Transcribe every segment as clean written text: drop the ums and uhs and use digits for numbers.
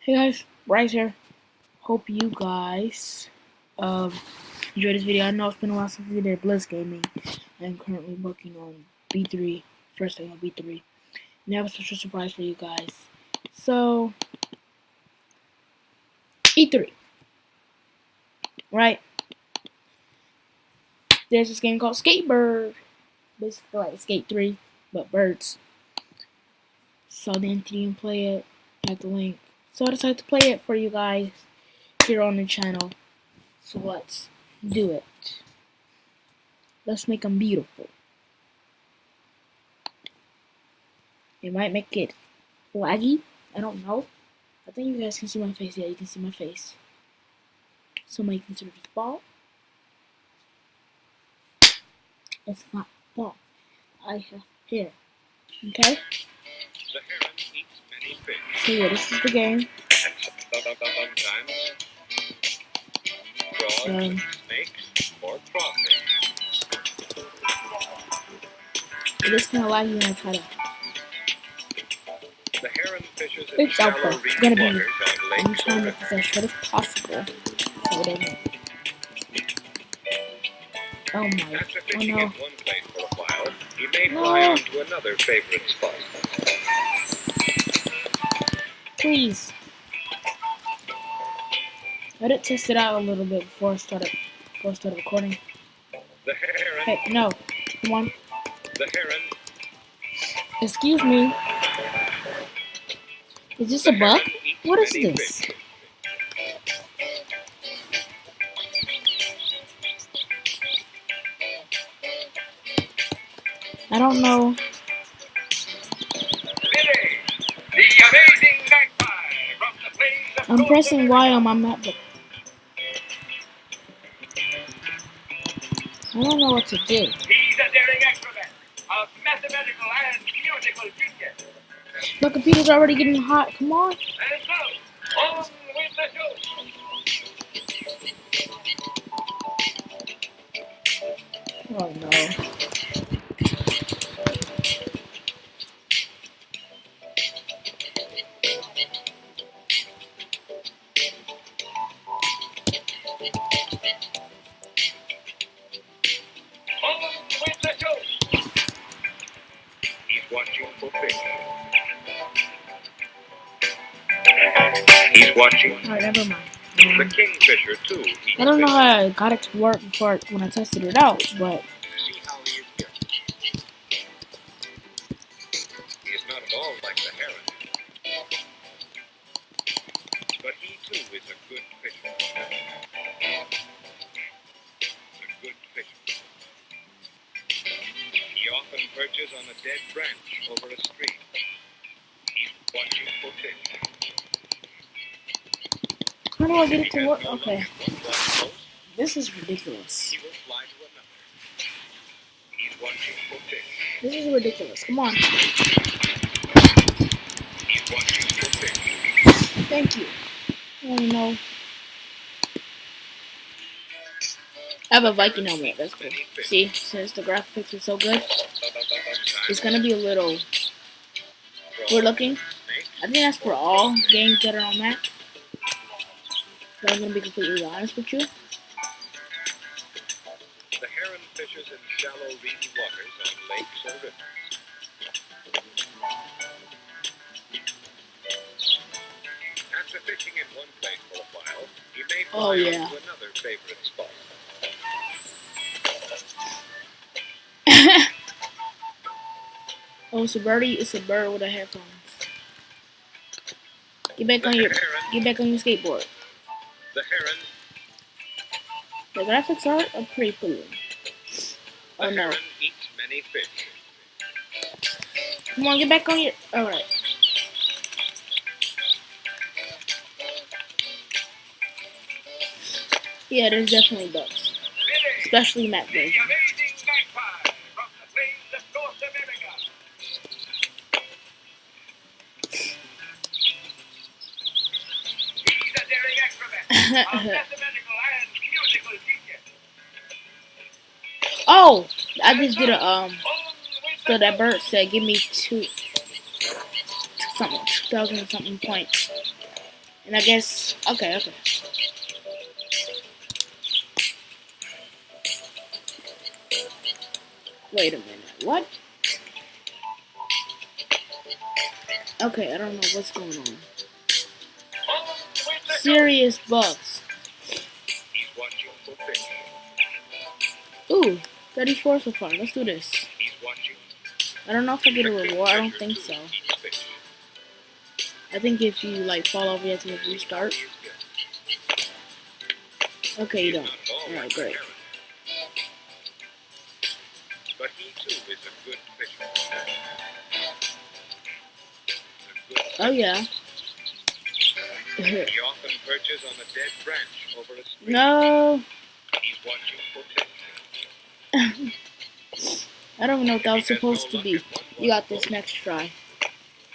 Hey guys, Bryce here. Hope you guys enjoy this video. I know it's been a while since we did Bliz gaming. I'm currently working on B3, first thing on B3. And I have a special surprise for you guys. So, E3, right? There's this game called Skatebird. Basically like Skate 3, but birds. So the entity can play it, have the link. So I decided to play it for you guys here on the channel. So let's do it. Let's make them beautiful. It might make it laggy. I don't know. I think you guys can see my face. Yeah, you can see my face. So my consider this ball. It's not ball. I have hair. Okay? So yeah, this is the game. It is kind of laggy when I try to. It's out there. It's gonna be. I'm trying to make this as short as possible. So it doesn't. Oh my. Oh no. You may fly on to another favorite spot. Please. Let it test it out a little bit before I start recording. The heron. Hey, no. Come on. The heron. Excuse me. Is this a bug? What is this? I don't know. I'm pressing Y on my MacBook. I don't know what to do. He's a daring acrobat, a mathematical and musical genius. My computer's already getting hot. Come on. And so, on with the show. Oh no. Watching for fish. He's watching. Alright, never mind. The kingfisher too. I don't know how I got it to work before when I tested it out, but See how he is here. He is not at all like the heron, but he too is a good fisher. A good fisher. He often perches on a dead branch over a stream. He's watching for fish. how do I get it to work? Okay. This is ridiculous. He will fly to another. He's watching for fish. This is ridiculous. Come on. He's watching for fish. Thank you. Oh no. I have a Viking helmet. That's cool. See, since the graphics are so good, it's gonna be a little weird looking. I think that's for all games that are on Mac. But I'm gonna be completely honest with you. The heron fishes in shallow, reedy waters on lakes or rivers. After fishing in one place for a while, he may fly on to another favorite spot. Oh, it's a birdie. It's a bird with a headphones. Get back on your skateboard. The heron. The graphics are pretty cool. Oh no. Heron eats many fish. Come on, get back on your. Alright. Yeah, there's definitely bugs. Especially Mac version. The amazing magpie from the plains of North America. He's a daring acrobat, a mathematical and musical genius. Oh, I just did a So that bird said, "Give me 2,000 something points." And I guess, okay. Wait a minute, what? Okay, I don't know what's going on. Serious bugs. He's watching for fish. Ooh, 34 so far. Let's do this. He's watching. I don't know if I get a reward. I don't think so. I think if you like fall over, you have to restart. Okay, you don't. Alright, great. But he too is a good fisher. Oh yeah. He often perches on a dead branch over a stream. No. He's watching for fish. I don't even know what that was supposed to be. You got this next try.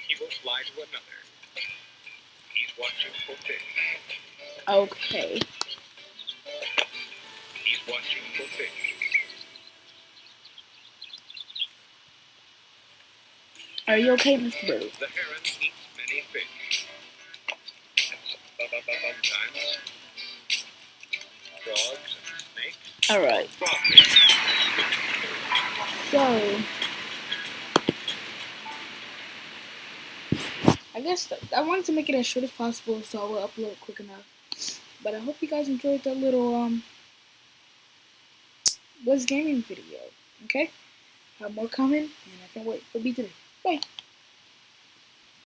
He will fly to another. He's watching for fish. Okay. He's watching for fish. Are you okay, Mr. Bird? The heron eats many fish. Sometimes frogs and snakes. Alright. So, I guess I wanted to make it as short as possible, so I will upload quick enough. But I hope you guys enjoyed that little Bliz gaming video. Okay? Have more coming, and I can't wait for B3. Bye.